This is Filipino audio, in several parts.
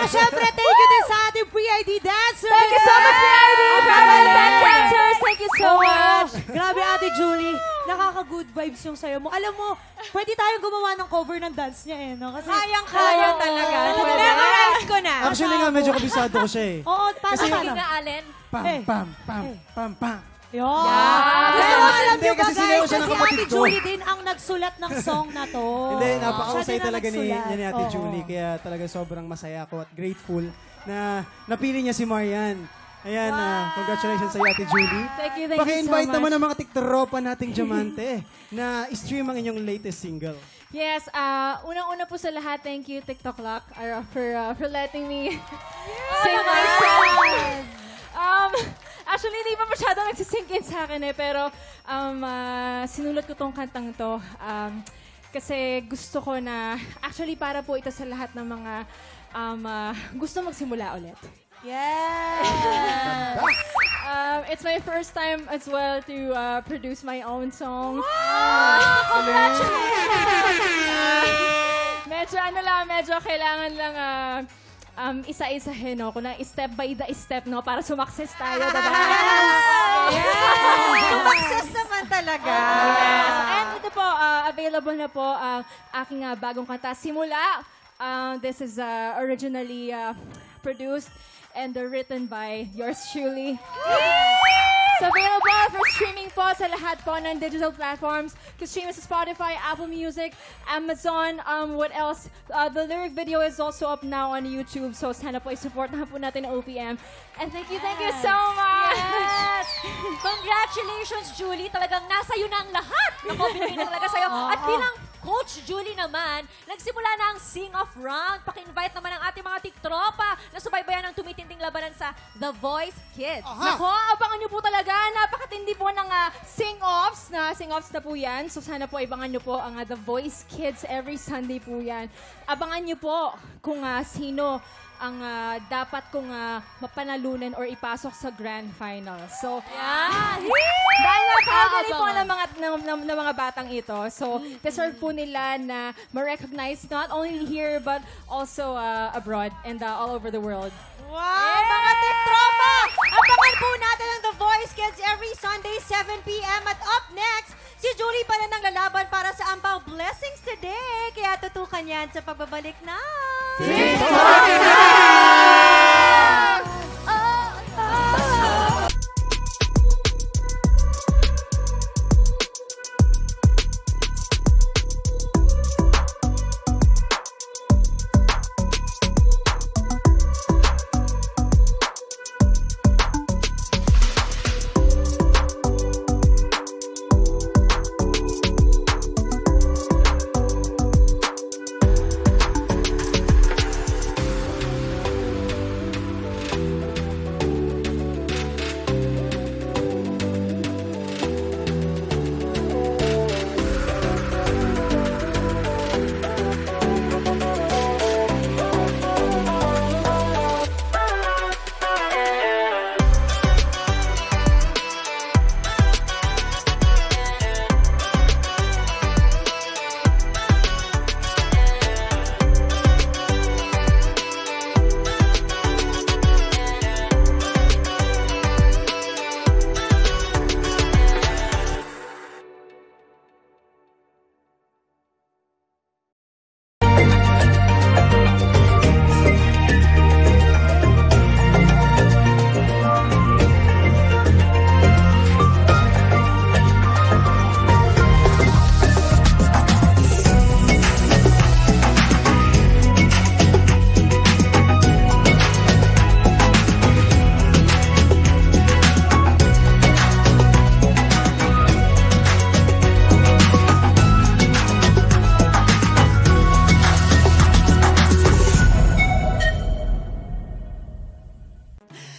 syempre, thank you din sa ating pre-ID dancers. Thank you so much, pre-ID. Dancers, thank you so much. Grabe, Ate Julie. Nakaka-good vibes yung sayo mo. Alam mo, pwede tayong gumawa ng cover ng dance niya eh, no? Kasi Kaya talaga. memorize ko na. Actually nga, medyo kabisado ko siya eh. Oo, paano? Sige nga, Allen. Pam, pam, pam, pam, pam. Yun. Pero alam nyo ba guys, si Ate Julie din ang nagsulat ng song na to. Hindi, napaka-usay Siya din ang talaga ni nagsulat. Ate Oo. Julie. Kaya talaga sobrang masaya ako at grateful na napili niya si Marian. Ayan, congratulations sa Ate Julie. Thank you so Paki-invite much. naman ang mga tiktropa nating diamante na stream ang inyong latest single. Yes, unang-una po sa lahat, thank you TikTok Lock for letting me sing my song. Actually, hindi pa masyadong nagsisink in sa akin eh, pero sinulat ko tong kantang to kasi gusto ko na, actually para po ito sa lahat ng mga gusto magsimula ulit. Yeah! It's my first time as well to produce my own song. Medyo kailangan lang isa-isahin, no? Kung step by the step, no? Para sumakses tayo, diba? Sumakses naman talaga. And ito po, available na po ang aking bagong kanta, Simula. This is originally produced and written by yours truly. So available for streaming po sa lahat po ng digital platforms. You can stream it sa Spotify, Apple Music, Amazon, what else? The lyric video is also up now on YouTube. So sana po i-support na po natin ang OPM. And thank you so much! Yes! Congratulations, Julie. Talagang nasa iyo na ang lahat. Nakopinig na talaga sa'yo. At bilang Coach Julie naman, nagsimula na ang sing-off round. Paki-invite naman ang ating mga tiktropa na subaybayan ang tumitinding labanan sa The Voice Kids. Nako, abangan nyo po talaga. Napakatindi po ng sing-offs. Sing-offs na po yan. So sana po abangan nyo po ang The Voice Kids every Sunday po yan. Abangan nyo po kung sino ang dapat kong mapanalunan or ipasok sa grand final. So, dahil napakagaling po ng mga batang ito. So, deserve po nila na ma-recognize not only here but also abroad and all over the world. Wow! Mga tiktropa! Abangan po natin ang The Voice Kids every Sunday, 7 p.m. At up next, si Julie pa rin ang lalaban para sa Ampaw Blessings today. Kaya tutukan yan sa pagbabalik na...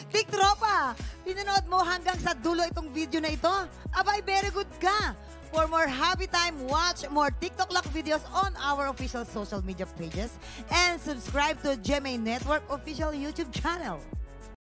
Tiktropa, pinanood mo hanggang sa dulo itong video na ito? Abay, very good ka! For more happy time, watch more TikTok Lock videos on our official social media pages and subscribe to GMA Network official YouTube channel.